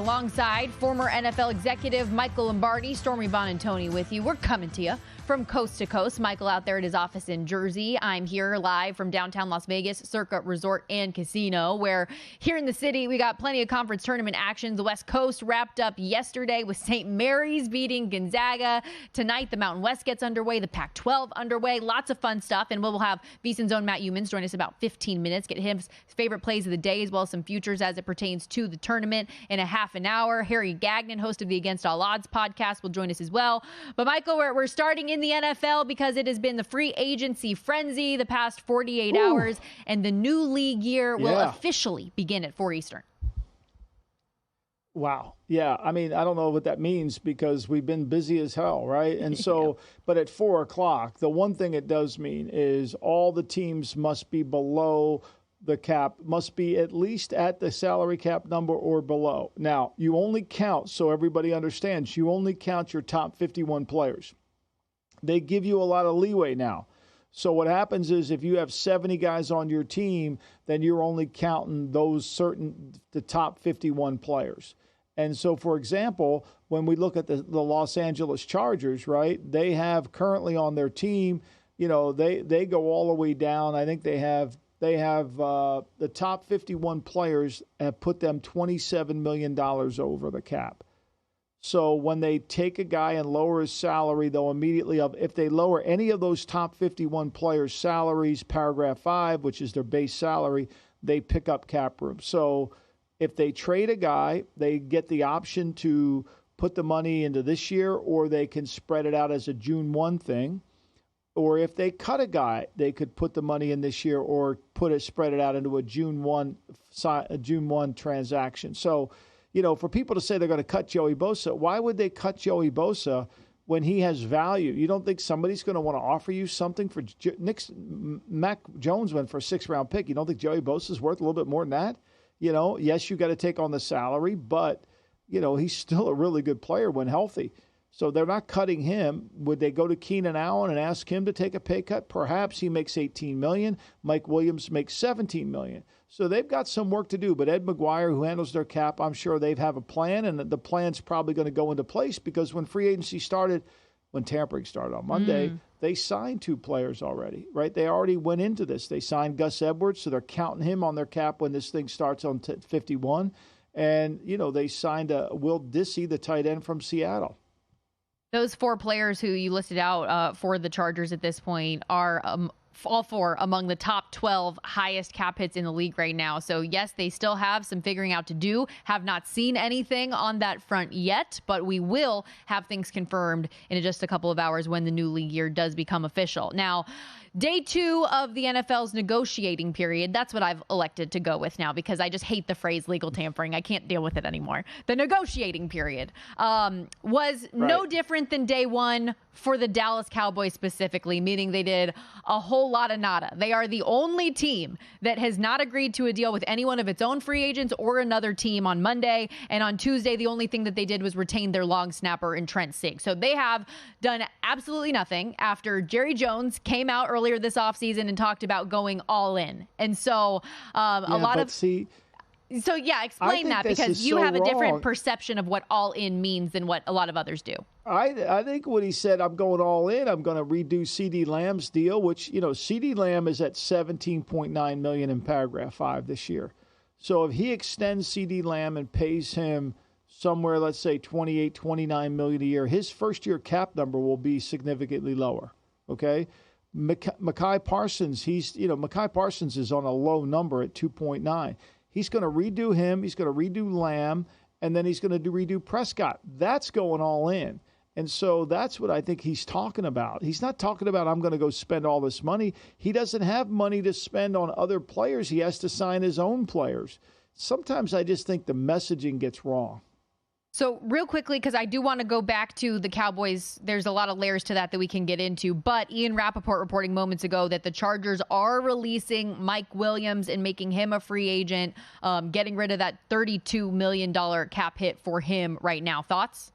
alongside former NFL executive Michael Lombardi, Stormy Bonantoni with you. We're coming to you from coast to coast. Michael out there at his office in Jersey. I'm here live from downtown Las Vegas, Circa Resort and Casino, where here in the city, we got plenty of conference tournament action. The West Coast wrapped up yesterday with St. Mary's beating Gonzaga. Tonight, the Mountain West gets underway, the Pac-12 underway. Lots of fun stuff. And we'll have VSiN's own Matt Youmans join us about 15 minutes, get his favorite plays of the day, as well as some futures as it pertains to the tournament in a half an hour. Harry Gagnon, host of the Against All Odds podcast, will join us as well. But Michael, we're starting in the NFL because it has been the free agency frenzy the past 48 hours, and the new league year will officially begin at 4 Eastern. Wow. Yeah. I mean, I don't know what that means because we've been busy as hell, right? And so, but at 4 o'clock, the one thing it does mean is all the teams must be below the cap, must be at least at the salary cap number or below. Now, you only count, so everybody understands, you only count your top 51 players. They give you a lot of leeway now. So what happens is if you have 70 guys on your team, then you're only counting the top 51 players. And so, for example, when we look at the Los Angeles Chargers, right, they have currently on their team, they go all the way down. I think they have the top 51 players have put them $27 million over the cap. So when they take a guy and lower his salary, they'll immediately, if they lower any of those top 51 players' salaries, paragraph 5, which is their base salary, they pick up cap room. So if they trade a guy, they get the option to put the money into this year, or they can spread it out as a June 1 thing. Or if they cut a guy, they could put the money in this year or spread it out into a June 1 transaction. So, for people to say they're going to cut Joey Bosa, why would they cut Joey Bosa when he has value? You don't think somebody's going to want to offer you something for Mac Jones went for a 6th-round pick. You don't think Joey Bosa is worth a little bit more than that? Yes, you got to take on the salary, but, he's still a really good player when healthy. So they're not cutting him. Would they go to Keenan Allen and ask him to take a pay cut? Perhaps he makes $18 million. Mike Williams makes $17 million. So they've got some work to do. But Ed McGuire, who handles their cap, I'm sure they have a plan, and the plan's probably going to go into place because when free agency started, when tampering started on Monday, they signed 2 players already, right? They already went into this. They signed Gus Edwards, so they're counting him on their cap when this thing starts on 51. And, they signed Will Dissey, the tight end from Seattle. Those 4 players who you listed out for the Chargers at this point are all 4 among the top 12 highest cap hits in the league right now. So, yes, they still have some figuring out to do. Have not seen anything on that front yet, but we will have things confirmed in just a couple of hours when the new league year does become official. Now, Day 2 of the NFL's negotiating period, that's what I've elected to go with now because I just hate the phrase legal tampering. I can't deal with it anymore. The negotiating period was no different than Day 1 for the Dallas Cowboys specifically, meaning they did a whole lot of nada. They are the only team that has not agreed to a deal with any one of its own free agents or another team on Monday. And on Tuesday, the only thing that they did was retain their long snapper in Trent Sieg. So they have done absolutely nothing after Jerry Jones came out earlier this offseason and talked about going all in. And so explain that because you have a different perception of what all in means than what a lot of others do. I think when he said, I'm going all in, I'm going to redo CeeDee Lamb's deal, which, CeeDee Lamb is at $17.9 million in paragraph 5 this year. So if he extends CeeDee Lamb and pays him somewhere, let's say $28, $29 million a year, his first year cap number will be significantly lower. Okay. Mekhi Parsons, Mekhi Parsons is on a low number at 2.9. He's going to redo him. He's going to redo Lamb, and then he's going to redo Prescott. That's going all in. And so that's what I think he's talking about. He's not talking about I'm going to go spend all this money. He doesn't have money to spend on other players. He has to sign his own players. Sometimes I just think the messaging gets wrong. So real quickly, because I do want to go back to the Cowboys, there's a lot of layers to that we can get into. But Ian Rappaport reporting moments ago that the Chargers are releasing Mike Williams and making him a free agent, getting rid of that $32 million cap hit for him right now. Thoughts?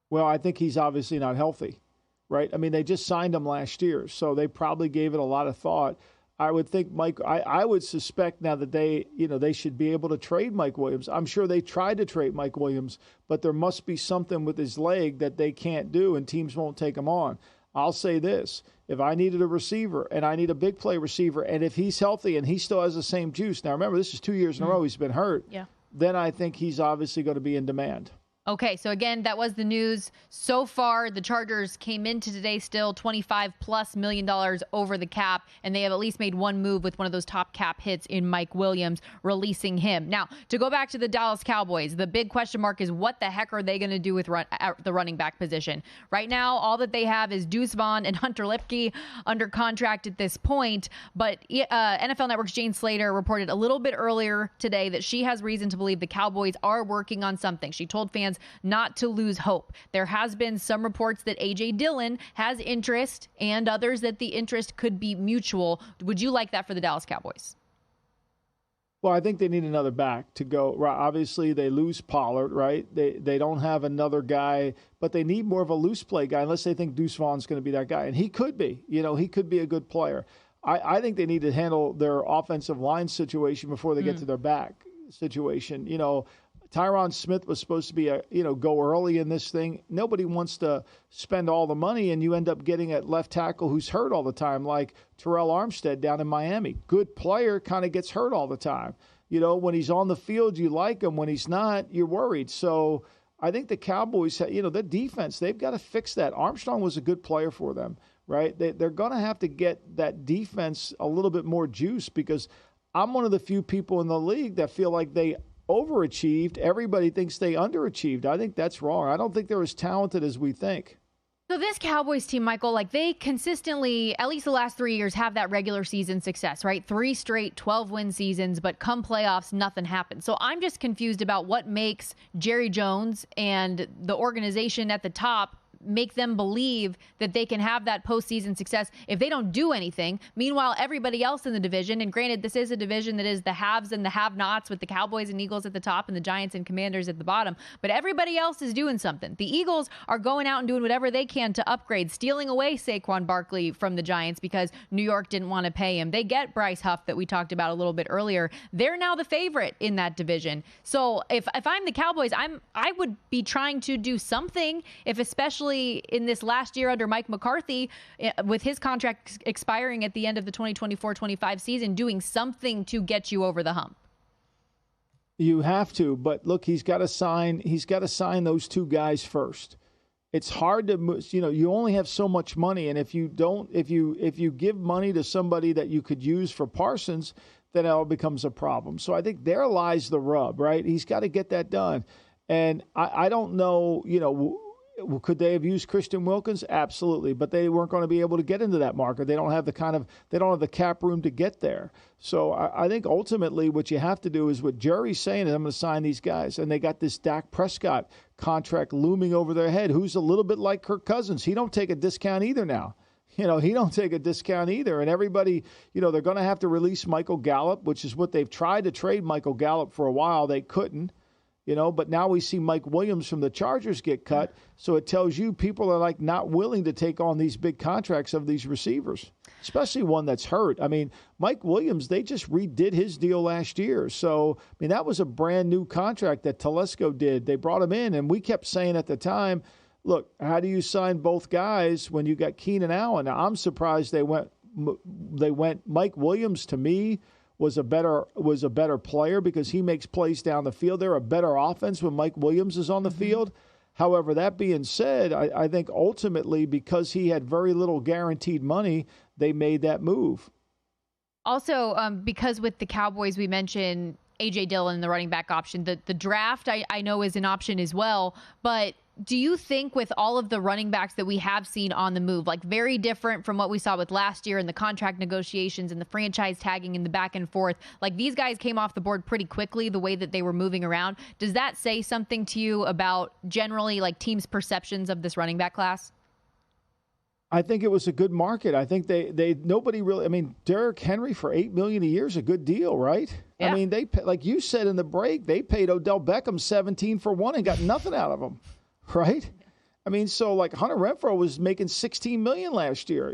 Well, I think he's obviously not healthy, right? I mean, they just signed him last year, so they probably gave it a lot of thought. I would think I would suspect now that they should be able to trade Mike Williams. I'm sure they tried to trade Mike Williams, but there must be something with his leg that they can't do, and teams won't take him on. I'll say this. If I needed a receiver and I need a big play receiver, and if he's healthy and he still has the same juice, now remember, this is 2 years in a row he's been hurt, then I think he's obviously going to be in demand. Okay, so again, that was the news. So far, the Chargers came into today still $25+ million over the cap, and they have at least made one move with one of those top cap hits in Mike Williams, releasing him. Now, to go back to the Dallas Cowboys, the big question mark is what the heck are they going to do with the running back position? Right now, all that they have is Deuce Vaughn and Hunter Lipke under contract at this point, but NFL Network's Jane Slater reported a little bit earlier today that she has reason to believe the Cowboys are working on something. She told fans not to lose hope. There has been some reports that A.J. Dillon has interest and others that the interest could be mutual. Would you like that for the Dallas Cowboys? Well, I think they need another back to go. Right, obviously, they lose Pollard, right? They don't have another guy, but they need more of a loose play guy unless they think Deuce Vaughn's going to be that guy. And he could be. He could be a good player. I think they need to handle their offensive line situation before they get to their back situation. Tyron Smith was supposed to be go early in this thing. Nobody wants to spend all the money, and you end up getting a left tackle who's hurt all the time, like Terrell Armstead down in Miami. Good player, kind of gets hurt all the time. When he's on the field, you like him. When he's not, you're worried. So I think the Cowboys, their defense, they've got to fix that. Armstrong was a good player for them, right? They're going to have to get that defense a little bit more juice, because I'm one of the few people in the league that feel like they overachieved. Everybody thinks they underachieved. I think that's wrong. I don't think they're as talented as we think. So this Cowboys team, Michael, they consistently, at least the last 3 years, have that regular season success, right? 3 straight 12-win seasons, but come playoffs, nothing happens. So I'm just confused about what makes Jerry Jones and the organization at the top make them believe that they can have that postseason success if they don't do anything. Meanwhile, everybody else in the division, and granted, this is a division that is the haves and the have-nots, with the Cowboys and Eagles at the top and the Giants and Commanders at the bottom, but everybody else is doing something. The Eagles are going out and doing whatever they can to upgrade, stealing away Saquon Barkley from the Giants because New York didn't want to pay him. They get Bryce Huff that we talked about a little bit earlier. They're now the favorite in that division. So if I'm the Cowboys, I would be trying to do something, if especially in this last year under Mike McCarthy, with his contract expiring at the end of the 2024-25 season, doing something to get you over the hump. You have to, but look, he's got to sign those two guys first. It's hard to, you only have so much money, and if you give money to somebody that you could use for Parsons, then it all becomes a problem. So I think there lies the rub, right? He's got to get that done. And I don't know, could they have used Christian Wilkins? Absolutely, but they weren't going to be able to get into that market. They don't have the cap room to get there. So I think ultimately what you have to do is what Jerry's saying is, I'm going to sign these guys, and they got this Dak Prescott contract looming over their head, who's a little bit like Kirk Cousins. He don't take a discount either now. He don't take a discount either. And everybody, they're going to have to release Michael Gallup, which is what they've tried to trade Michael Gallup for a while. They couldn't. But now we see Mike Williams from the Chargers get cut. So it tells you people are not willing to take on these big contracts of these receivers, especially one that's hurt. I mean, Mike Williams, they just redid his deal last year. So, that was a brand new contract that Telesco did. They brought him in, and we kept saying at the time, look, how do you sign both guys when you got Keenan Allen? Now, I'm surprised they went Mike Williams, to me, was a better player because he makes plays down the field. They're a better offense when Mike Williams is on the field. However, that being said, I think ultimately because he had very little guaranteed money, they made that move. Also, because with the Cowboys, we mentioned A.J. Dillon, the running back option. The draft, I know, is an option as well. But do you think with all of the running backs that we have seen on the move, very different from what we saw with last year and the contract negotiations and the franchise tagging and the back and forth, these guys came off the board pretty quickly, the way that they were moving around. Does that say something to you about generally teams' perceptions of this running back class? I think it was a good market. I think nobody really, Derrick Henry for $8 million a year is a good deal, right? Yeah. They, like you said in the break, they paid Odell Beckham $17 for one and got nothing out of him. Right? I mean, so like Hunter Renfrow was making $16 million last year.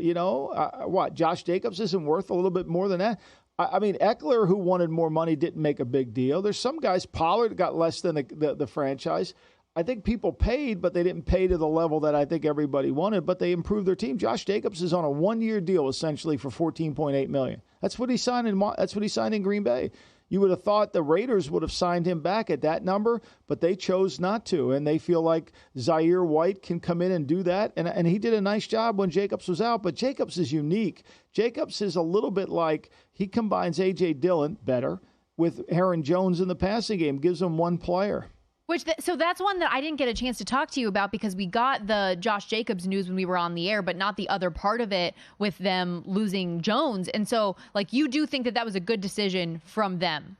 What? Josh Jacobs isn't worth a little bit more than that. I mean, Eckler, who wanted more money, didn't make a big deal. There's some guys. Pollard got less than the franchise. I think people paid, but they didn't pay to the level that I think everybody wanted. But they improved their team. Josh Jacobs is on a 1-year deal essentially for $14.8 million. That's what he signed in Green Bay. You would have thought the Raiders would have signed him back at that number, but they chose not to, and they feel like Zaire White can come in and do that, and he did a nice job when Jacobs was out, but Jacobs is unique. Jacobs is a little bit like he combines A.J. Dillon better with Aaron Jones in the passing game, gives him one player. So that's one that I didn't get a chance to talk to you about because we got the Josh Jacobs news when we were on the air, but not the other part of it with them losing Jones. And so, like, you do think that was a good decision from them?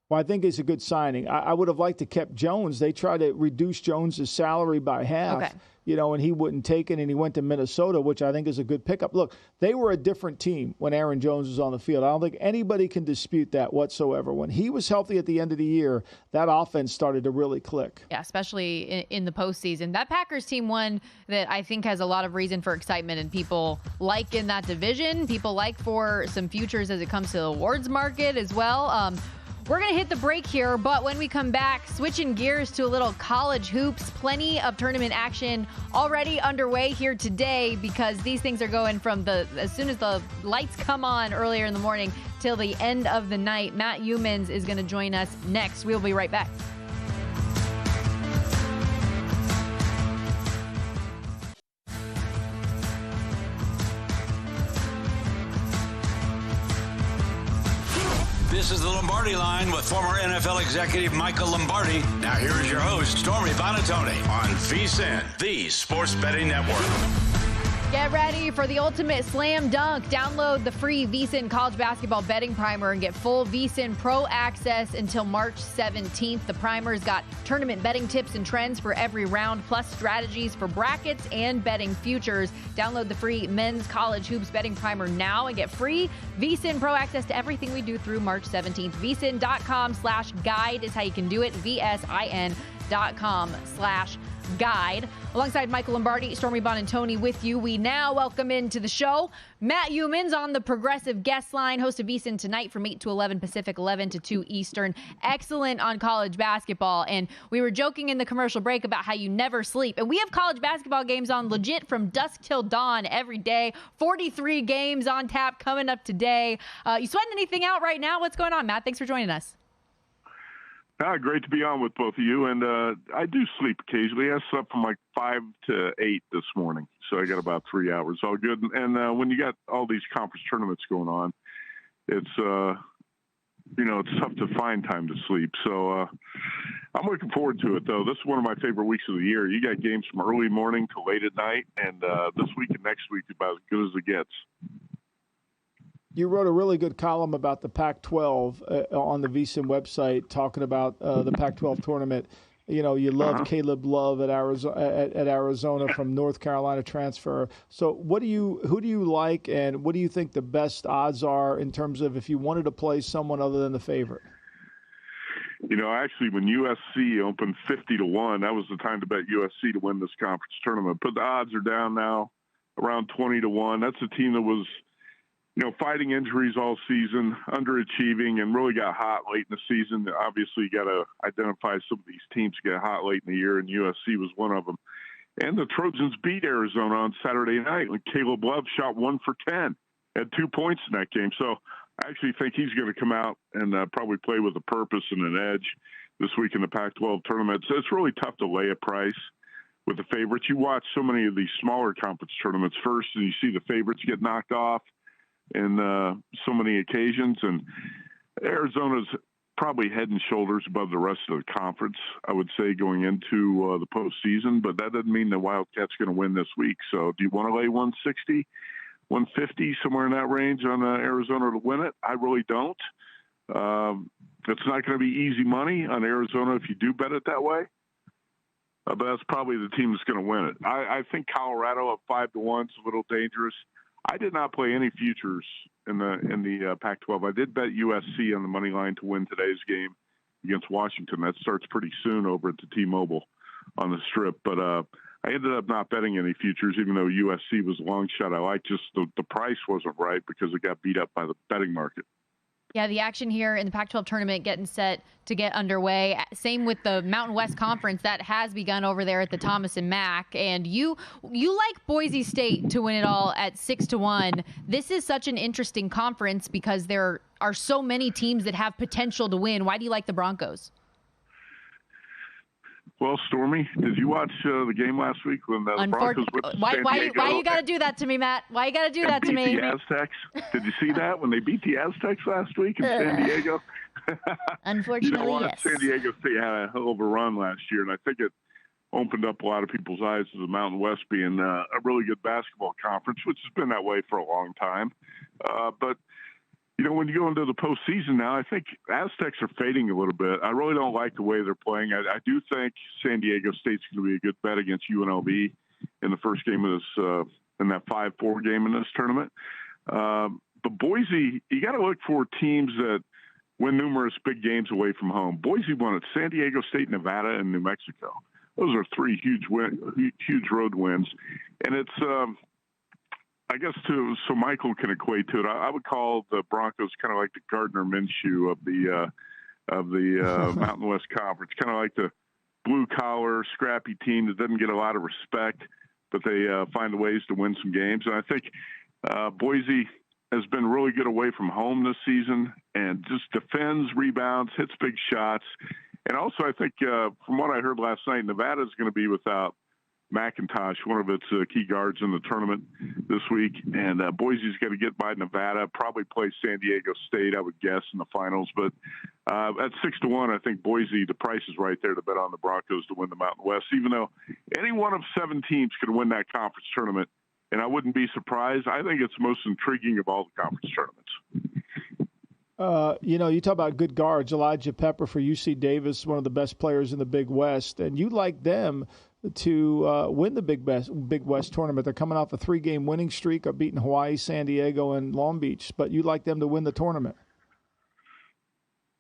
Well, I think it's a good signing. I would have liked to kept Jones. They tried to reduce Jones' salary by half, and he wouldn't take it, and he went to Minnesota, which I think is a good pickup. Look, they were a different team when Aaron Jones was on the field. I don't think anybody can dispute that whatsoever. When he was healthy at the end of the year, that offense started to really click. Yeah, especially in the postseason. That Packers team, one that I think has a lot of reason for excitement, and people like in that division. People like for some futures as it comes to the awards market as well. We're going to hit the break here, but when we come back, switching gears to a little college hoops, plenty of tournament action already underway here today because these things are going from as soon as the lights come on earlier in the morning till the end of the night. Matt Youmans is going to join us next. We'll be right back. This is the Lombardi Line with former NFL executive Michael Lombardi. Now here is your host, Stormy Bonatoni, on VSiN, the Sports Betting Network. Get ready for the ultimate slam dunk. Download the free VSiN College Basketball Betting Primer and get full VSiN Pro access until March 17th. The primer's got tournament betting tips and trends for every round, plus strategies for brackets and betting futures. Download the free Men's College Hoops Betting Primer now and get free VSiN Pro access to everything we do through March 17th. VSiN.com/guide is how you can do it. VSIN.com/guide. Alongside Michael Lombardi, Stormy Bonatoni with you. We now welcome into the show Matt Youmans on the Progressive Guest Line, host of VSiN Tonight from 8 to 11 Pacific, 11 to 2 Eastern. Excellent on college basketball. And we were joking in the commercial break about how you never sleep. And we have college basketball games on legit from dusk till dawn every day. 43 games on tap coming up today. You sweating anything out right now? What's going on, Matt? Thanks for joining us. Great to be on with both of you. And I do sleep occasionally. I slept from like 5 to 8 this morning. So I got about 3 hours. All good. And when you got all these conference tournaments going on, it's, it's tough to find time to sleep. So I'm looking forward to it, though. This is one of my favorite weeks of the year. You got games from early morning to late at night. And this week and next week is about as good as it gets. You wrote a really good column about the Pac-12 on the VSiN website, talking about the Pac-12 tournament. You love Caleb Love at Arizona from North Carolina transfer. So who do you like, and what do you think the best odds are in terms of if you wanted to play someone other than the favorite? Actually, when USC opened 50-1, that was the time to bet USC to win this conference tournament. But the odds are down now, around 20-1. That's a team that was fighting injuries all season, underachieving, and really got hot late in the season. Obviously, you got to identify some of these teams get hot late in the year, and USC was one of them. And the Trojans beat Arizona on Saturday night when Caleb Love shot 1 for 10, had 2 points in that game. So I actually think he's going to come out and probably play with a purpose and an edge this week in the Pac-12 tournament. So it's really tough to lay a price with the favorites. You watch so many of these smaller conference tournaments first, and you see the favorites get knocked off in so many occasions, and Arizona's probably head and shoulders above the rest of the conference, I would say, going into the postseason, but that doesn't mean the Wildcats going to win this week. So do you want to lay 160, 150, somewhere in that range on Arizona to win it? I really don't. It's not going to be easy money on Arizona if you do bet it that way, but that's probably the team that's going to win it. I think Colorado at 5-1 is a little dangerous. I did not play any futures in the Pac-12. I did bet USC on the money line to win today's game against Washington. That starts pretty soon over at the T-Mobile on the Strip. But I ended up not betting any futures, even though USC was a long shot. I liked just the price wasn't right because it got beat up by the betting market. Yeah, the action here in the Pac-12 tournament getting set to get underway. Same with the Mountain West Conference that has begun over there at the Thomas and Mack. And you like Boise State to win it all at 6-1. This is such an interesting conference because there are so many teams that have potential to win. Why do you like the Broncos? Well, Stormy, did you watch the game last week when the Broncos went to San Diego? Why you got to do that to me, Matt? Why you got to do that to me? The Aztecs. Did you see that when they beat the Aztecs last week in San Diego? Unfortunately, yes. San Diego State had a hell of a run last year, and I think it opened up a lot of people's eyes to the Mountain West being a really good basketball conference, which has been that way for a long time. But when you go into the postseason now, I think Aztecs are fading a little bit. I really don't like the way they're playing. I do think San Diego State's going to be a good bet against UNLV in the first game of this, in that 5-4 game in this tournament. But Boise, you got to look for teams that win numerous big games away from home. Boise won at San Diego State, Nevada, and New Mexico. Those are three huge road wins, and it's. I guess so Michael can equate to it. I would call the Broncos kind of like the Gardner Minshew of the Mountain West Conference, kind of like the blue collar, scrappy team that doesn't get a lot of respect, but they find ways to win some games. And I think Boise has been really good away from home this season and just defends, rebounds, hits big shots. And also, I think from what I heard last night, Nevada is going to be without McIntosh, one of its key guards in the tournament this week. And Boise's got to get by Nevada, probably play San Diego State, I would guess, in the finals. But at 6-1, I think Boise, the price is right there to bet on the Broncos to win the Mountain West, even though any one of 7 teams could win that conference tournament. And I wouldn't be surprised. I think it's the most intriguing of all the conference tournaments. You talk about good guards. Elijah Pepper for UC Davis, one of the best players in the Big West. And you like them to win the Big West tournament. They're coming off a 3-game winning streak of beating Hawaii, San Diego, and Long Beach. But you like them to win the tournament.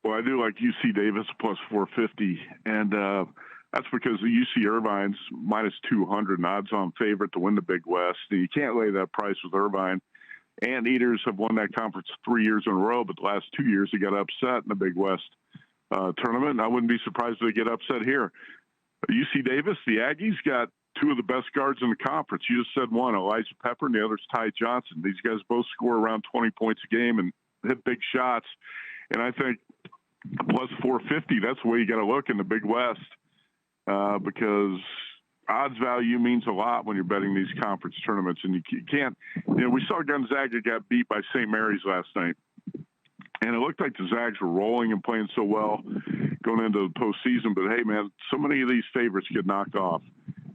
Well, I do like UC Davis plus 450. And that's because the UC Irvine's minus 200 and odds-on favorite to win the Big West. And you can't lay that price with Irvine. Anteaters have won that conference 3 years in a row, but the last 2 years they got upset in the Big West tournament. And I wouldn't be surprised if they get upset here. UC Davis, the Aggies got 2 of the best guards in the conference. You just said one, Elijah Pepper, and the other's Ty Johnson. These guys both score around 20 points a game and hit big shots. And I think plus 450, that's the way you got to look in the Big West because odds value means a lot when you're betting these conference tournaments. And you can't, we saw Gonzaga got beat by St. Mary's last night. And it looked like the Zags were rolling and playing so well going into the postseason. But, hey, man, so many of these favorites get knocked off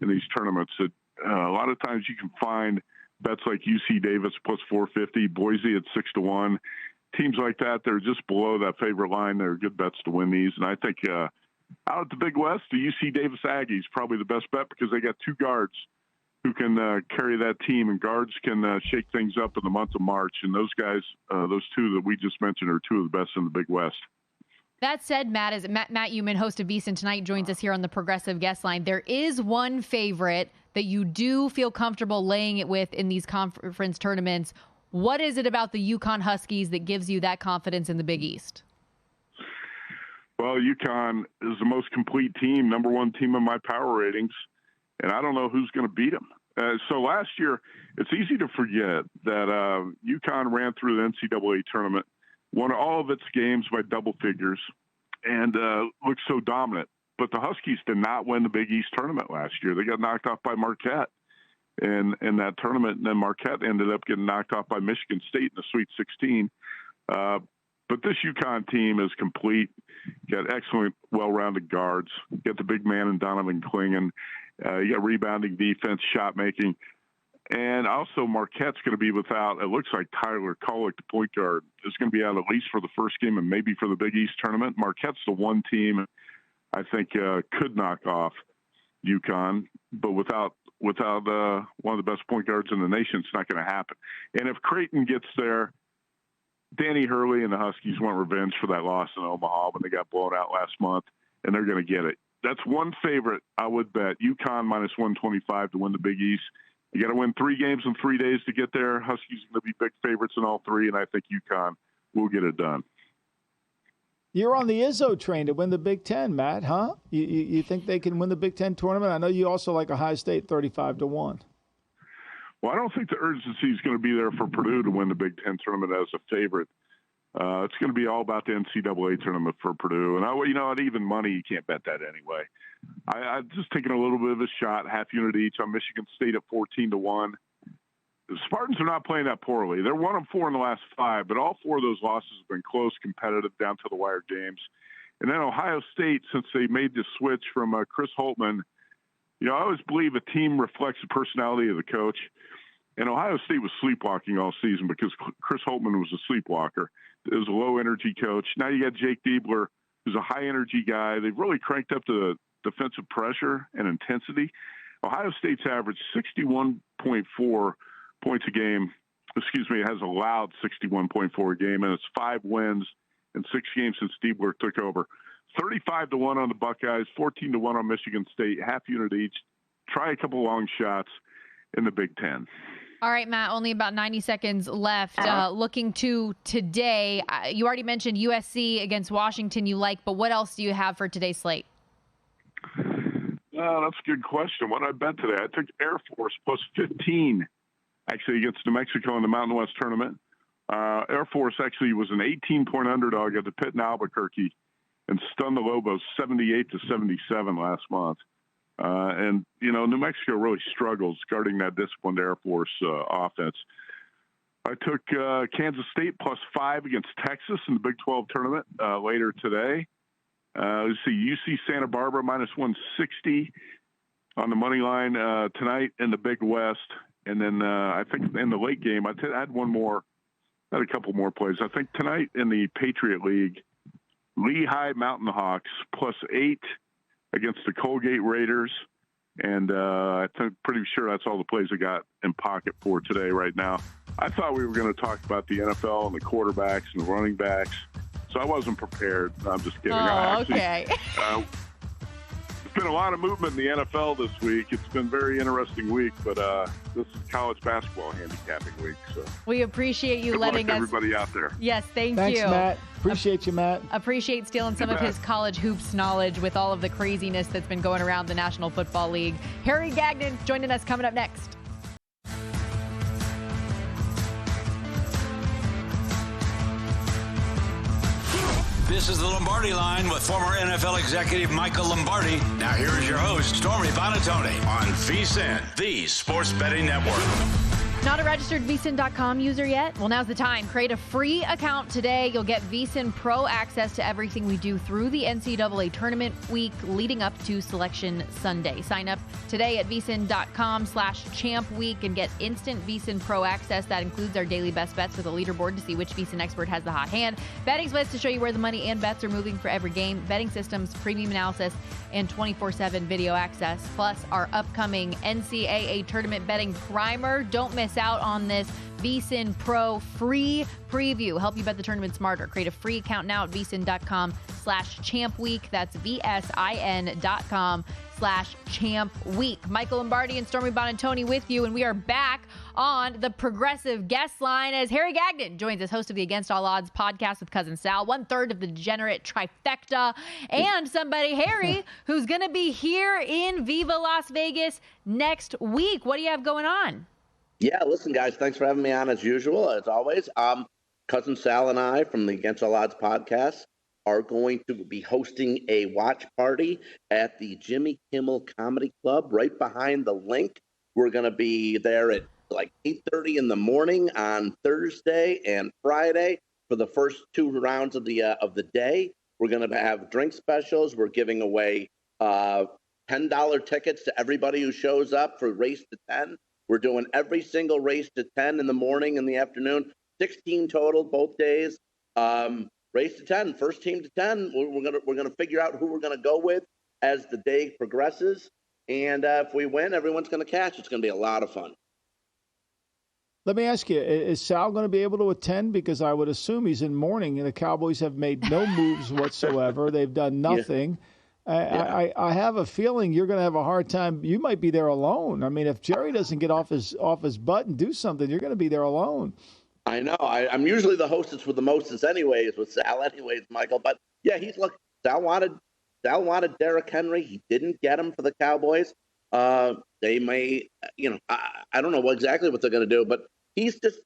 in these tournaments that a lot of times you can find bets like UC Davis plus 450, Boise at 6-1. Teams like that, they're just below that favorite line. They're good bets to win these. And I think out at the Big West, the UC Davis Aggies probably the best bet because they got 2 guards who can carry that team, and guards can shake things up in the month of March. And those guys, those 2 that we just mentioned, are 2 of the best in the Big West. That said, Matt Uman, host of VSiN Tonight, joins us here on the Progressive Guest Line. There is one favorite that you do feel comfortable laying it with in these conference tournaments. What is it about the Yukon Huskies that gives you that confidence in the Big East? Well, Yukon is the most complete team, number 1 team in my power ratings, and I don't know who's going to beat them. So last year, it's easy to forget that Yukon ran through the NCAA tournament, won all of its games by double figures, and looked so dominant. But the Huskies did not win the Big East tournament last year. They got knocked off by Marquette in that tournament, and then Marquette ended up getting knocked off by Michigan State in the Sweet 16. But this Yukon team is complete. Got excellent, well-rounded guards. Got the big man in Donovan Clingan. You got rebounding defense, shot making. And also Marquette's going to be without, it looks like Tyler Kolek, the point guard, is going to be out at least for the first game and maybe for the Big East tournament. Marquette's the one team I think could knock off Yukon, but without one of the best point guards in the nation, it's not going to happen. And if Craton gets there, Danny Hurley and the Huskies want revenge for that loss in Omaha when they got blown out last month, and they're going to get it. that's one favorite I would bet. Yukon minus 125 to win the Big East. You got to win 3 games in 3 days to get there. Huskies are going to be big favorites in all 3, and I think Yukon will get it done. You're on the Izzo train to win the Big Ten, Matt, huh? You think they can win the Big Ten tournament? I know you also like Ohio State 35-1. Well, I don't think the urgency is going to be there for Purdue to win the Big Ten tournament as a favorite. It's going to be all about the NCAA tournament for Purdue. And, at even money, you can't bet that anyway. I'm just taking a little bit of a shot, half unit each, on Michigan State at 14-1. The Spartans are not playing that poorly. They're 1-4 in the last 5, but all 4 of those losses have been close, competitive, down to the wire games. And then Ohio State, since they made the switch from Chris Holtmann, I always believe a team reflects the personality of the coach. And Ohio State was sleepwalking all season because Chris Holtmann was a sleepwalker. It was a low-energy coach. Now you got Jake Diebler, who's a high-energy guy. They've really cranked up the defensive pressure and intensity. Ohio State's averaged 61.4 points a game. Has allowed 61.4 a game, and it's 5 wins in 6 games since Diebler took over. 35-1 on the Buckeyes, 14-1 on Michigan State, half unit each. Try a couple long shots in the Big Ten. All right, Matt, only about 90 seconds left. Looking to today, you already mentioned USC against Washington you like, but what else do you have for today's slate? That's a good question. What did I bet today? I took Air Force plus 15, actually, against New Mexico in the Mountain West tournament. Air Force actually was an 18-point underdog at the Pitt in Albuquerque and stunned the Lobos 78-77 last month. New Mexico really struggles guarding that disciplined Air Force offense. I took Kansas State plus 5 against Texas in the Big 12 tournament later today. Let's see, UC Santa Barbara minus 160 on the money line tonight in the Big West. And then I think in the late game, I had a couple more plays. I think tonight in the Patriot League, Lehigh Mountain Hawks plus 8 against the Colgate Raiders. And I'm pretty sure that's all the plays I got in pocket for today right now. I thought we were going to talk about the NFL and the quarterbacks and the running backs, so I wasn't prepared. I'm just kidding. Okay. There's been a lot of movement in the NFL this week. It's been a very interesting week, but this is college basketball handicapping week. So we appreciate you good letting luck to us. Everybody out there. Yes, Thanks, you. Matt. Appreciate you, Matt. Appreciate stealing some of his college hoops knowledge with all of the craziness that's been going around the National Football League. Harry Gagnon joining us coming up next. This is the Lombardi Line with former NFL executive Michael Lombardi. Now here is your host, Stormy Bonatoni, on VSiN, the Sports Betting Network. Not a registered VSiN.com user yet? Well, now's the time. Create a free account today. You'll get VSiN Pro access to everything we do through the NCAA tournament week leading up to Selection Sunday. Sign up today at VSiN.com/Champ Week and get instant VSiN Pro access. That includes our daily best bets with a leaderboard to see which VSiN expert has the hot hand, betting splits to show you where the money and bets are moving for every game, betting systems, premium analysis, and 24/7 video access. Plus, our upcoming NCAA tournament betting primer. Don't miss out on this VSiN Pro free preview. Help you bet the tournament smarter. Create a free account now at VSiN.com/Champ Week. That's VSIN.com/Champ Week. Michael Lombardi and Stormy Bonatoni with you, and we are back on the Progressive guest line as Harry Gagnon joins us, host of the Against All Odds podcast with Cousin Sal, 1/3 of the degenerate trifecta, and somebody, Harry, who's going to be here in Viva Las Vegas next week. What do you have going on? Yeah, listen, guys, thanks for having me on as usual, as always. Cousin Sal and I from the Against All Odds podcast are going to be hosting a watch party at the Jimmy Kimmel Comedy Club right behind the link. We're going to be there at like 8:30 in the morning on Thursday and Friday for the first 2 rounds of the day. We're going to have drink specials. We're giving away $10 tickets to everybody who shows up for Race to 10. We're doing every single Race to 10 in the morning and the afternoon, 16 total both days. Race to 10, first team to 10. We're gonna figure out who we're gonna go with as the day progresses, and if we win, everyone's gonna cash. It's gonna be a lot of fun. Let me ask you, is Sal going to be able to attend? Because I would assume he's in mourning, and the Cowboys have made no moves whatsoever. They've done nothing. I have a feeling you're going to have a hard time. You might be there alone. I mean, if Jerry doesn't get off his butt and do something, you're going to be there alone. I know. I'm usually the hostess with the mostest anyways with Sal anyways, Michael. But, yeah, Sal wanted Derrick Henry. He didn't get him for the Cowboys. They may, I don't know exactly what they're going to do, but he's just,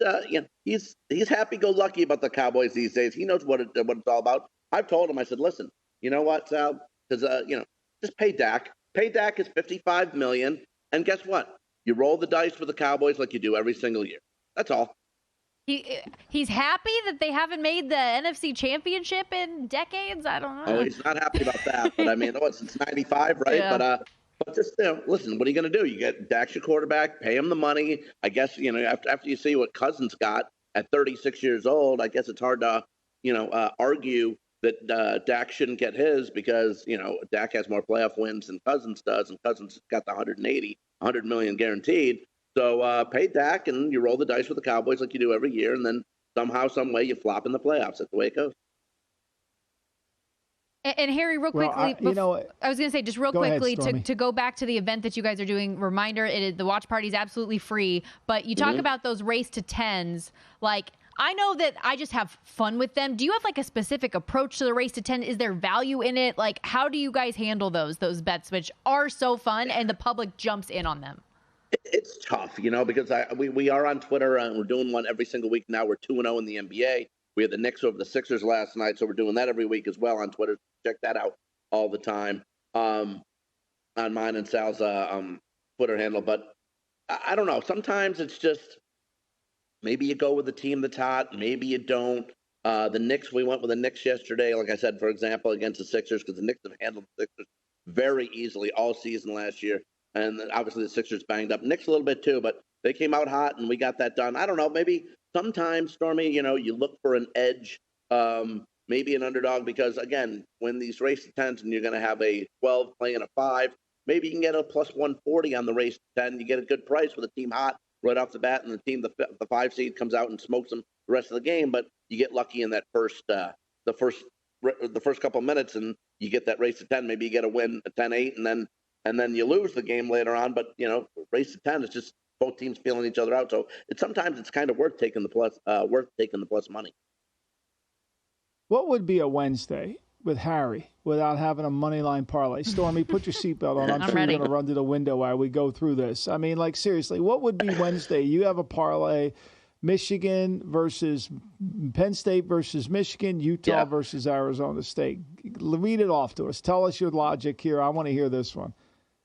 he's happy-go-lucky about the Cowboys these days. He knows what it's all about. I've told him, I said, listen, you know what, Sal? Because, just pay Dak. Pay Dak is $55 million, and guess what? You roll the dice with the Cowboys like you do every single year. That's all. He's happy that they haven't made the NFC Championship in decades. I don't know. Oh, he's not happy about that. But I mean, since '95, right? Yeah. But just listen. What are you going to do? You get Dak's your quarterback. Pay him the money. I guess after you see what Cousins got at 36 years old, I guess it's hard to argue that Dak shouldn't get his because Dak has more playoff wins than Cousins does, and Cousins got the $100 million guaranteed. So pay Dak, and you roll the dice with the Cowboys like you do every year, and then somehow, some way, you flop in the playoffs. That's the way it goes. And Harry, real quickly, I was going to say just real quickly to go back to the event that you guys are doing. Reminder: the watch party is absolutely free. But you talk about those race to 10s. Like, I know that I just have fun with them. Do you have like a specific approach to the race to 10? Is there value in it? Like, how do you guys handle those bets, which are so fun, and the public jumps in on them? It's tough, because we are on Twitter, and we're doing one every single week now. We're 2-0 in the NBA. We had the Knicks over the Sixers last night, so we're doing that every week as well on Twitter. Check that out all the time on mine and Sal's Twitter handle. But I don't know. Sometimes it's just maybe you go with the team that's hot, maybe you don't. The Knicks, we went with the Knicks yesterday, like I said, for example, against the Sixers, because the Knicks have handled the Sixers very easily all season last year. And then obviously the Sixers banged up. Knicks a little bit too, but they came out hot, and we got that done. I don't know. Maybe sometimes, Stormy, you look for an edge, maybe an underdog, because, again, when these race to 10s and you're going to have a 12 playing a 5, maybe you can get a plus 140 on the race to 10. You get a good price with a team hot right off the bat, and the team, the 5 seed, comes out and smokes them the rest of the game. But you get lucky in that the first couple of minutes, and you get that race to 10. Maybe you get a win, a 10-8, and then you lose the game later on. But, race to 10 is just both teams feeling each other out. So sometimes it's kind of worth taking the plus money. What would be a Wednesday with Harry without having a money line parlay? Stormy, put your seatbelt on. I'm sure ready. You're going to run to the window while we go through this. I mean, like, seriously, what would be Wednesday? You have a parlay, Michigan versus Penn State versus Michigan, Utah versus Arizona State. Read it off to us. Tell us your logic here. I want to hear this one.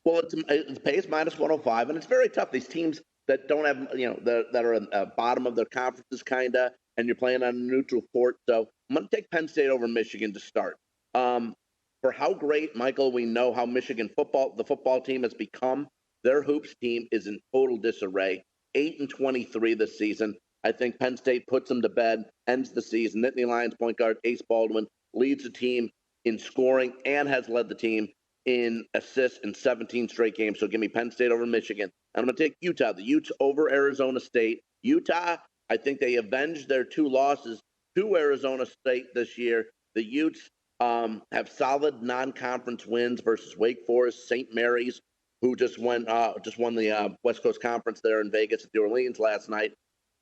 Well, it pays minus 105, and it's very tough. These teams that don't have, that are at the bottom of their conferences, kind of, and you're playing on a neutral court. So I'm going to take Penn State over Michigan to start. For how great, Michael, we know how Michigan the football team has become. Their hoops team is in total disarray. 8-23 this season. I think Penn State puts them to bed, ends the season. Nittany Lions point guard Ace Baldwin leads the team in scoring and has led the team in assists in 17 straight games. So give me Penn State over Michigan. And I'm going to take Utah. The Utes over Arizona State. Utah, I think they avenged their 2 losses to Arizona State this year. The Utes have solid non-conference wins versus Wake Forest, St. Mary's, who just won the West Coast Conference there in Vegas at New Orleans last night,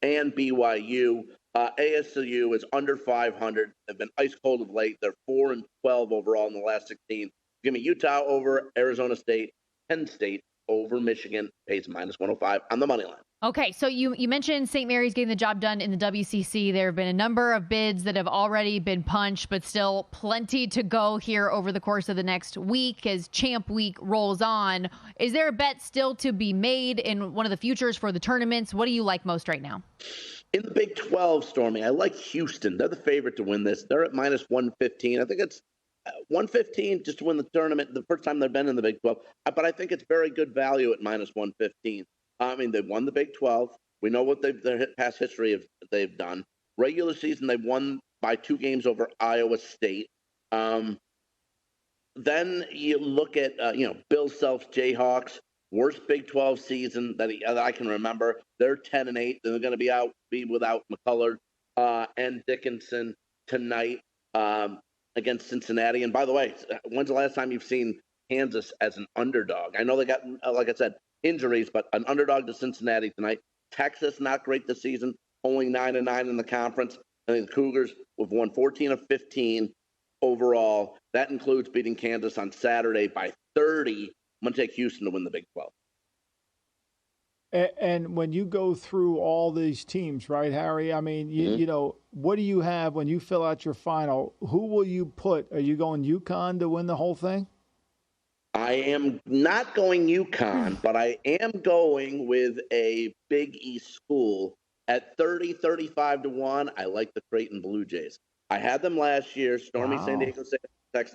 and BYU. ASU is under 500. They've been ice cold of late. They're 4-12 overall in the last 16. Give me Utah over Arizona State. Penn State over Michigan pays minus 105 on the money line. Okay, so you mentioned St. Mary's getting the job done in the WCC. There have been a number of bids that have already been punched, but still plenty to go here over the course of the next week as Champ Week rolls on. Is there a bet still to be made in one of the futures for the tournaments? What do you like most right now? In the Big 12, Stormy, I like Houston. They're the favorite to win this. They're at minus 115. I think it's 115 just to win the tournament, the first time they've been in the Big 12. But I think it's very good value at minus 115. I mean, they won the Big 12. We know what their past history they've done. Regular season, they won by 2 games over Iowa State. Then you look at, Bill Self's Jayhawks, worst Big 12 season that I can remember. They're 10-8. They're going to be without McCullard and Dickinson tonight. against Cincinnati. And by the way, when's the last time you've seen Kansas as an underdog? I know they got, like I said, injuries, but an underdog to Cincinnati tonight. Texas, not great this season, only 9-9 in the conference. I think the Cougars have won 14 of 15 overall. That includes beating Kansas on Saturday by 30. I'm going to take Houston to win the Big 12. And when you go through all these teams, right, Harry? I mean, you know, what do you have when you fill out your final? Who will you put? Are you going Yukon to win the whole thing? I am not going Yukon, but I am going with a Big East school at 35-1. I like the Craton Blue Jays. I had them last year. Stormy San Diego State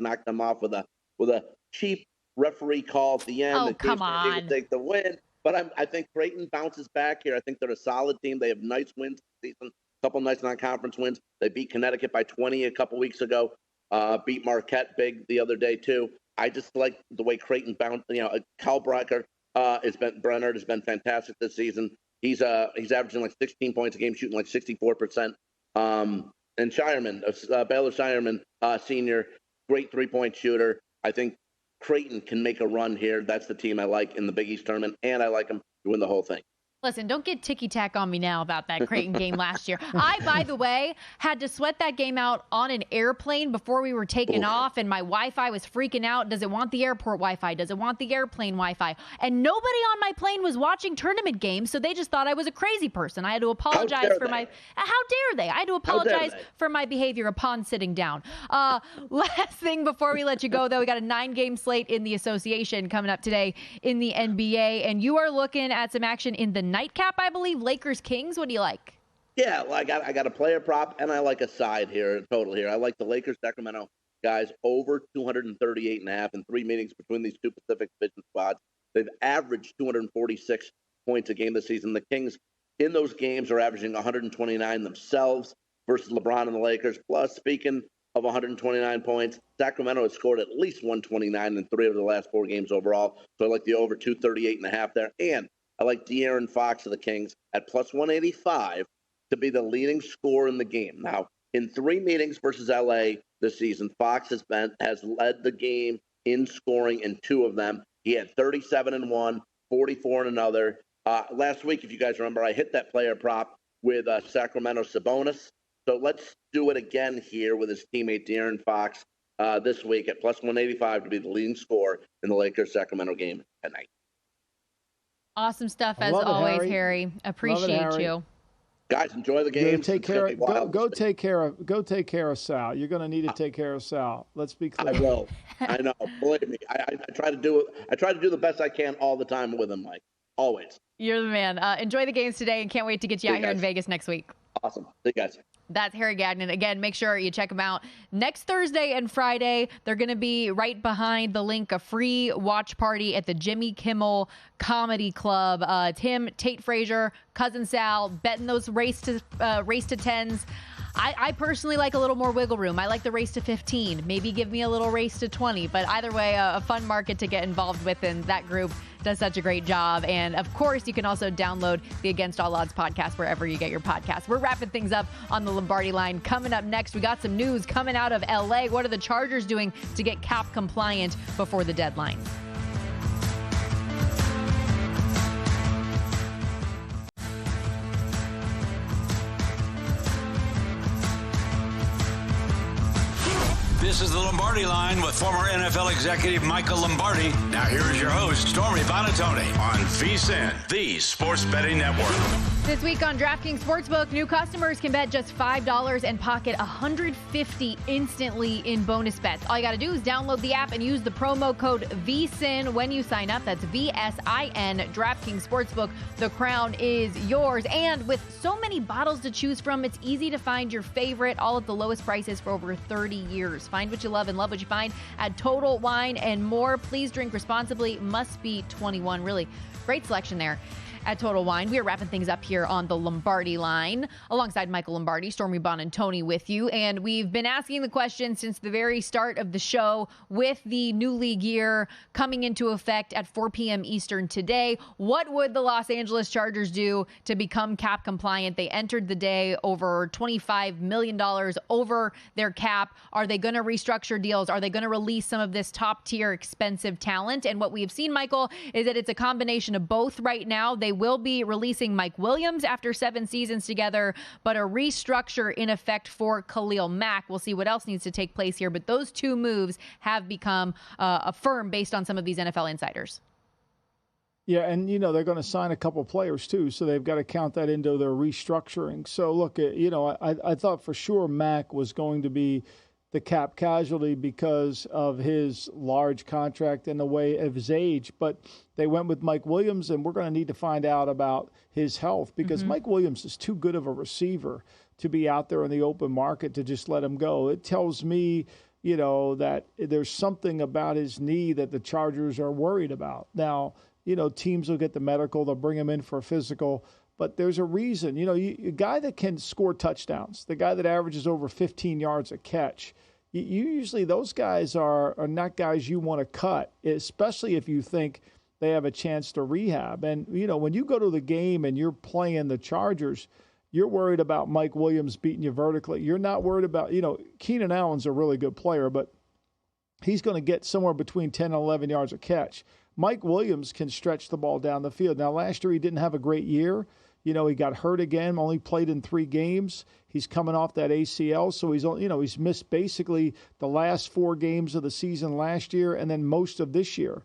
knocked them off with a cheap referee call at the end. Oh, come on. Take the win. But I think Creighton bounces back here. I think they're a solid team. They have nice wins this season, a couple nice non-conference wins. They beat Connecticut by 20 a couple weeks ago, beat Marquette big the other day too. I just like the way Creighton bounced. You know, Brenner has been fantastic this season. He's averaging like 16 points a game, shooting like 64%. And Shireman, Baylor Shireman, senior, great three-point shooter. I think Creighton can make a run here. That's the team I like in the Big East tournament, and I like them to win the whole thing. Listen, don't get ticky-tack on me now about that Creighton game last year. I, by the way, had to sweat that game out on an airplane before we were taking off, and my Wi-Fi was freaking out. Does it want the airport Wi-Fi? Does it want the airplane Wi-Fi? And nobody on my plane was watching tournament games, so they just thought I was a crazy person. I had to apologize for my... How dare they? I had to apologize for my behavior upon sitting down. Last thing before we let you go, though, we got a 9-game slate in the association coming up today in the NBA, and you are looking at some action in the nightcap, I believe. Lakers Kings. What do you like? Yeah, well, I got a player prop, and I like a side here, total here. I like the Lakers Sacramento guys over 238.5 in 3 meetings between these two Pacific Division squads. They've averaged 246 points a game this season. The Kings in those games are averaging 129 themselves versus LeBron and the Lakers. Plus, speaking of 129 points, Sacramento has scored at least 129 in 3 of the last 4 games overall. So I like the over 238.5 there. And I like De'Aaron Fox of the Kings at plus 185 to be the leading scorer in the game. Now, in 3 meetings versus LA this season, Fox has led the game in scoring in 2 of them. He had 37 in 1, 44 in another. Last week, if you guys remember, I hit that player prop with Sacramento Sabonis. So let's do it again here with his teammate De'Aaron Fox this week at plus 185 to be the leading scorer in the Lakers-Sacramento game tonight. Awesome stuff as always, Harry. Appreciate you. Guys, enjoy the game. Take care. Go take care of Sal. You're going to need to take care of Sal. Let's be clear. I will. I know. Believe me. I try to do it. I try to do the best I can all the time with him, Mike. Always. You're the man. Enjoy the games today, and can't wait to get you out here in Vegas next week. Awesome. See you guys. That's Harry Gagnon. Again, make sure you check them out next Thursday and Friday. They're going to be right behind the link, a free watch party at the Jimmy Kimmel Comedy Club. It's him, Tate Frazier, Cousin Sal, betting those race to 10s. I personally like a little more wiggle room. I like the race to 15. Maybe give me a little race to 20. But either way, a fun market to get involved with, and that group does such a great job. And of course, you can also download the Against All Odds podcast wherever you get your podcasts. We're wrapping things up on the Lombardi Line. Coming up next, we got some news coming out of LA. What are the Chargers doing to get cap compliant before the deadline? This is the Lombardi Line with former NFL executive Michael Lombardi. Now here is your host, Stormy Buonantony, on VSiN, the Sports Betting Network. This week on DraftKings Sportsbook, new customers can bet just $5 and pocket $150 instantly in bonus bets. All you got to do is download the app and use the promo code VSiN when you sign up. That's VSIN. DraftKings Sportsbook. The crown is yours. And with so many bottles to choose from, it's easy to find your favorite, all at the lowest prices for over 30 years. Find what you love and love what you find at Total Wine and More. Please drink responsibly. Must be 21. Really great selection there. at Total Wine. We are wrapping things up here on the Lombardi Line alongside Michael Lombardi, Stormy Bonantoni with you. And we've been asking the question since the very start of the show with the new league year coming into effect at 4 p.m. Eastern today. What would the Los Angeles Chargers do to become cap compliant? They entered the day over $25 million over their cap. Are they going to restructure deals? Are they going to release some of this top tier expensive talent? And what we have seen, Michael, is that it's a combination of both right now. They will be releasing Mike Williams after 7 seasons together, but a restructure in effect for Khalil Mack. We'll see what else needs to take place here, but those two moves have become firm based on some of these NFL insiders. Yeah, and, they're going to sign a couple players, too, so they've got to count that into their restructuring. So, look, I thought for sure Mack was going to be the cap casualty because of his large contract and the way of his age, but they went with Mike Williams, and we're going to need to find out about his health because Mike Williams is too good of a receiver to be out there in the open market to just let him go. It tells me, that there's something about his knee that the Chargers are worried about. Now, teams will get the medical, they'll bring him in for a physical, but there's a reason. A guy that can score touchdowns, the guy that averages over 15 yards a catch, usually those guys are not guys you want to cut, especially if you think they have a chance to rehab. And, when you go to the game and you're playing the Chargers, you're worried about Mike Williams beating you vertically. You're not worried about, Keenan Allen's a really good player, but he's going to get somewhere between 10 and 11 yards a catch. Mike Williams can stretch the ball down the field. Now, last year he didn't have a great year. He got hurt again, only played in 3 games. He's coming off that ACL, so he's missed basically the last 4 games of the season last year and then most of this year.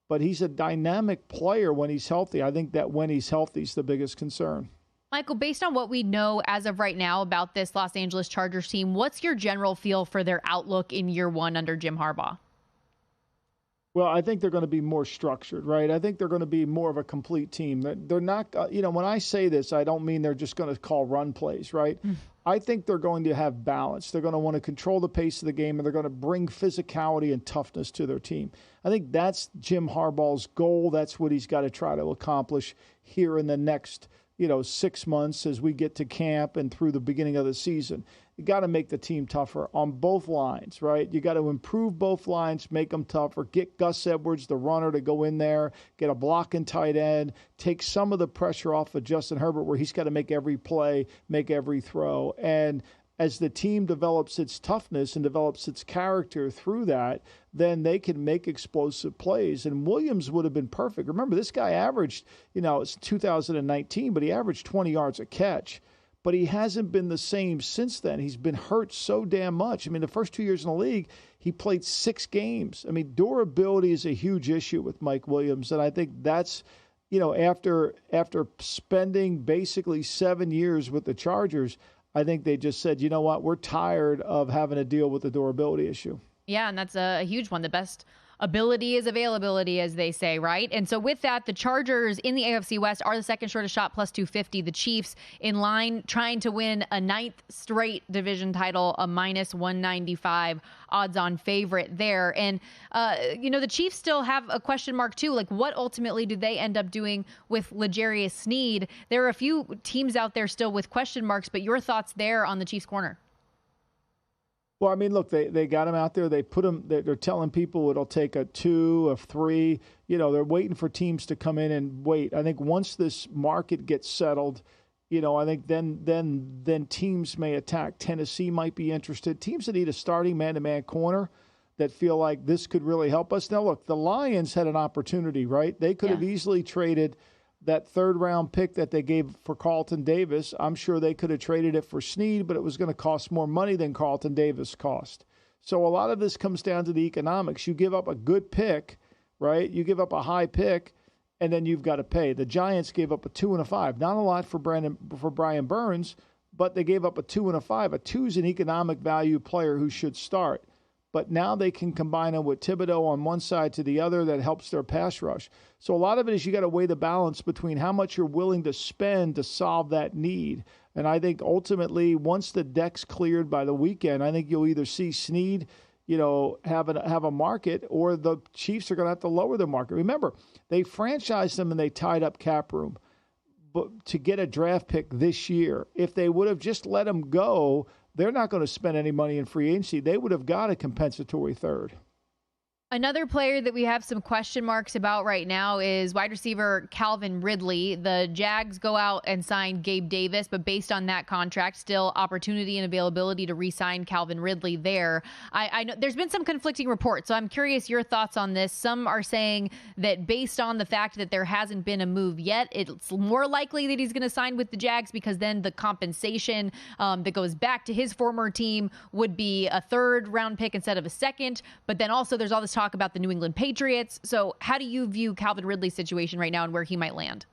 But he's a dynamic player when he's healthy. I think that when he's healthy is the biggest concern. Michael, based on what we know as of right now about this Los Angeles Chargers team, what's your general feel for their outlook in year 1 under Jim Harbaugh? Well, I think they're going to be more structured, right? I think they're going to be more of a complete team. They're not, when I say this, I don't mean they're just going to call run plays, right? I think they're going to have balance. They're going to want to control the pace of the game, and they're going to bring physicality and toughness to their team. I think that's Jim Harbaugh's goal. That's what he's got to try to accomplish here in the next 6 months as we get to camp and through the beginning of the season. You got to make the team tougher on both lines, right? You got to improve both lines, make them tougher, get Gus Edwards, the runner, to go in there, get a blocking tight end, take some of the pressure off of Justin Herbert where he's got to make every play, make every throw. And as the team develops its toughness and develops its character through that, then they can make explosive plays. And Williams would have been perfect. Remember, this guy averaged, it's 2019, but he averaged 20 yards a catch. But he hasn't been the same since then. He's been hurt so damn much. I mean, the first 2 years in the league, he played 6 games. I mean, durability is a huge issue with Mike Williams. And I think that's, after spending basically 7 years with the Chargers, I think they just said, you know what, we're tired of having to deal with the durability issue. Yeah, and that's a huge one. The best ability is availability, as they say, right? And so with that, the Chargers in the AFC West are the second shortest shot, plus 250. The Chiefs in line trying to win a 9th straight division title, a minus 195 odds-on favorite there. And, the Chiefs still have a question mark, too. Like, what ultimately do they end up doing with L'Jarius Sneed? There are a few teams out there still with question marks, but your thoughts there on the Chiefs' corner? Well, I mean, look, they got him out there. They put him. They're telling people it'll take a 2, a 3. They're waiting for teams to come in and wait. I think once this market gets settled, I think then teams may attack. Tennessee might be interested. Teams that need a starting man-to-man corner that feel like this could really help us. Now, look, the Lions had an opportunity, right? They could have easily traded that 3rd-round pick that they gave for Carlton Davis. I'm sure they could have traded it for Sneed, but it was going to cost more money than Carlton Davis cost. So a lot of this comes down to the economics. You give up a good pick, right? You give up a high pick, and then you've got to pay. The Giants gave up a 2 and a 5. Not a lot for Brian Burns, but they gave up a 2 and a 5. A 2 is an economic value player who should start. But now they can combine him with Thibodeau on one side to the other. That helps their pass rush. So a lot of it is you got to weigh the balance between how much you're willing to spend to solve that need. And I think ultimately, once the deck's cleared by the weekend, I think you'll either see Sneed, have a market, or the Chiefs are going to have to lower their market. Remember, they franchised him and they tied up cap room. but to get a draft pick this year. If they would have just let him go, they're not going to spend any money in free agency. They would have got a compensatory third. Another player that we have some question marks about right now is wide receiver Calvin Ridley. The Jags go out and sign Gabe Davis, but based on that contract, still opportunity and availability to re-sign Calvin Ridley there. I know there's been some conflicting reports, so I'm curious your thoughts on this. Some are saying that based on the fact that there hasn't been a move yet, it's more likely that he's going to sign with the Jags because then the compensation that goes back to his former team would be a third-round pick instead of a second. But then also there's all this talk about the New England Patriots. So how do you view Calvin Ridley's situation right now and where he might land?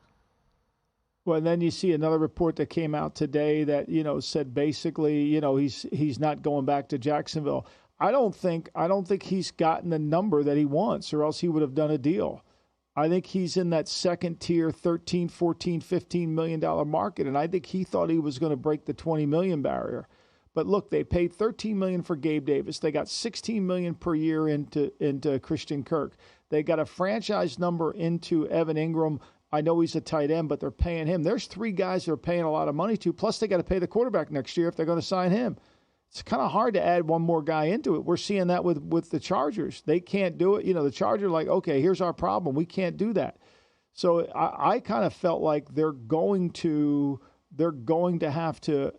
Well, and then you see another report that came out today that, said basically, he's not going back to Jacksonville. I don't think he's gotten the number that he wants, or else he would have done a deal. I think he's in that second tier, $13, $14, $15 million market, and I think he thought he was going to break the $20 million barrier. But look, they paid $13 million for Gabe Davis. They got $16 million per year into Christian Kirk. They got a franchise number into Evan Ingram. I know he's a tight end, but they're paying him. There's three guys they're paying a lot of money to. Plus, they got to pay the quarterback next year if they're going to sign him. It's kind of hard to add one more guy into it. We're seeing that with the Chargers. They can't do it. The Chargers are like, okay, here's our problem. We can't do that. So I kind of felt like they're going to have to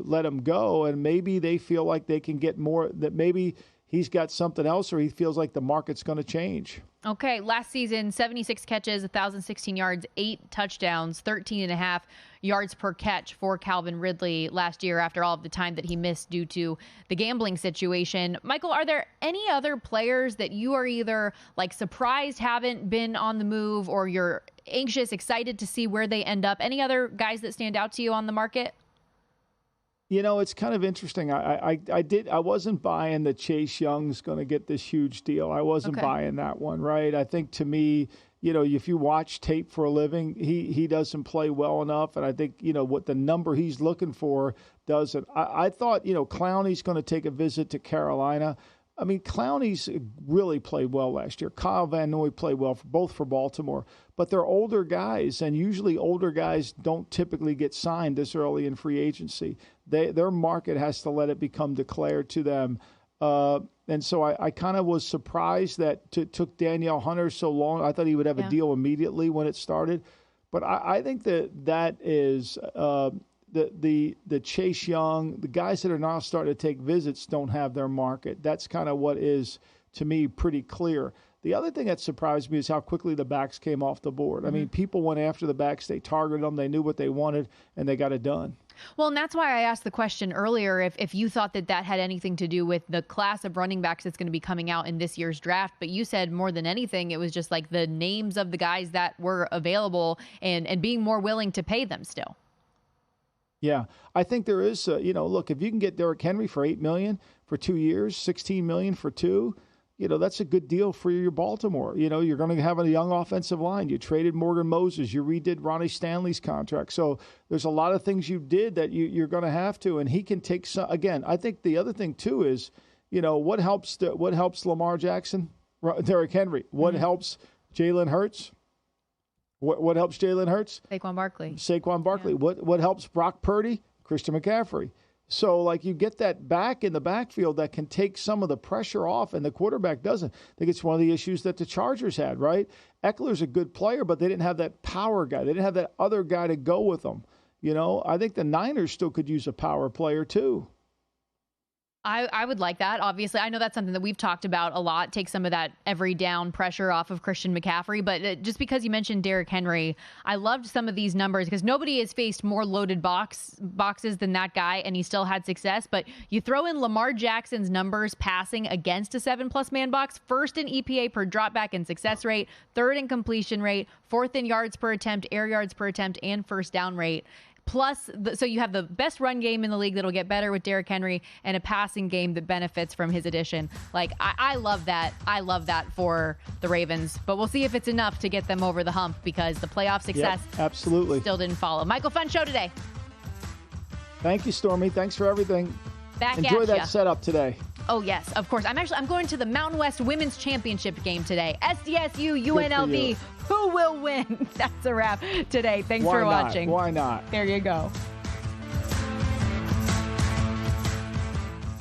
let him go, and maybe they feel like they can get more, that maybe he's got something else, or he feels like the market's going to change. Okay, last season, 76 catches, 1,016 yards, 8 touchdowns, 13.5 yards per catch for Calvin Ridley last year after all of the time that he missed due to the gambling situation. Michael, are there any other players that you are either surprised haven't been on the move, or you're anxious, excited to see where they end up? Any other guys that stand out to you on the market? It's kind of interesting. I wasn't buying that Chase Young's going to get this huge deal. I wasn't buying that one, right? I think to me, if you watch tape for a living, he doesn't play well enough. And I think, what the number he's looking for doesn't. I thought, Clowney's going to take a visit to Carolina. I mean, Clowney's really played well last year. Kyle Van Noy played well both for Baltimore. But they're older guys, and usually older guys don't typically get signed this early in free agency. Their market has to let it become declared to them. And so I kind of was surprised that it took Danielle Hunter so long. I thought he would have a deal immediately when it started. But I think that is the Chase Young, the guys that are now starting to take visits don't have their market. That's kind of what is, to me, pretty clear. The other thing that surprised me is how quickly the backs came off the board. I mean, people went after the backs. They targeted them. They knew what they wanted, and they got it done. Well, and that's why I asked the question earlier if you thought that had anything to do with the class of running backs that's going to be coming out in this year's draft. But you said more than anything, it was just the names of the guys that were available and being more willing to pay them still. Yeah, I think there is, look, if you can get Derrick Henry for $8 million for 2 years, $16 million for 2, that's a good deal for your Baltimore. You're going to have a young offensive line. You traded Morgan Moses. You redid Ronnie Stanley's contract. So there's a lot of things you did that you're going to have to, and he can take some. Again, I think the other thing too is, what helps Lamar Jackson, Derrick Henry. What helps Jalen Hurts? What helps Jalen Hurts? Saquon Barkley. Yeah. What helps Brock Purdy? Christian McCaffrey. So, you get that back in the backfield that can take some of the pressure off, and the quarterback doesn't. I think it's one of the issues that the Chargers had, right? Eckler's a good player, but they didn't have that power guy. They didn't have that other guy to go with them. I think the Niners still could use a power player too. I would like that. Obviously, I know that's something that we've talked about a lot. Take some of that every down pressure off of Christian McCaffrey. But just because you mentioned Derrick Henry, I loved some of these numbers because nobody has faced more loaded boxes than that guy, and he still had success. But you throw in Lamar Jackson's numbers passing against a 7+ man box, first in EPA per dropback and success rate, third in completion rate, fourth in yards per attempt, air yards per attempt, and first down rate. Plus, so you have the best run game in the league that'll get better with Derrick Henry and a passing game that benefits from his addition. I love that. I love that for the Ravens. But we'll see if it's enough to get them over the hump because the playoff success absolutely still didn't follow. Michael, fun show today. Thank you, Stormy. Thanks for everything. Enjoy that setup today. Oh, yes, of course. I'm going to the Mountain West Women's Championship game today. SDSU, UNLV. Who will win? That's a wrap today. Thanks for watching. Why not? There you go.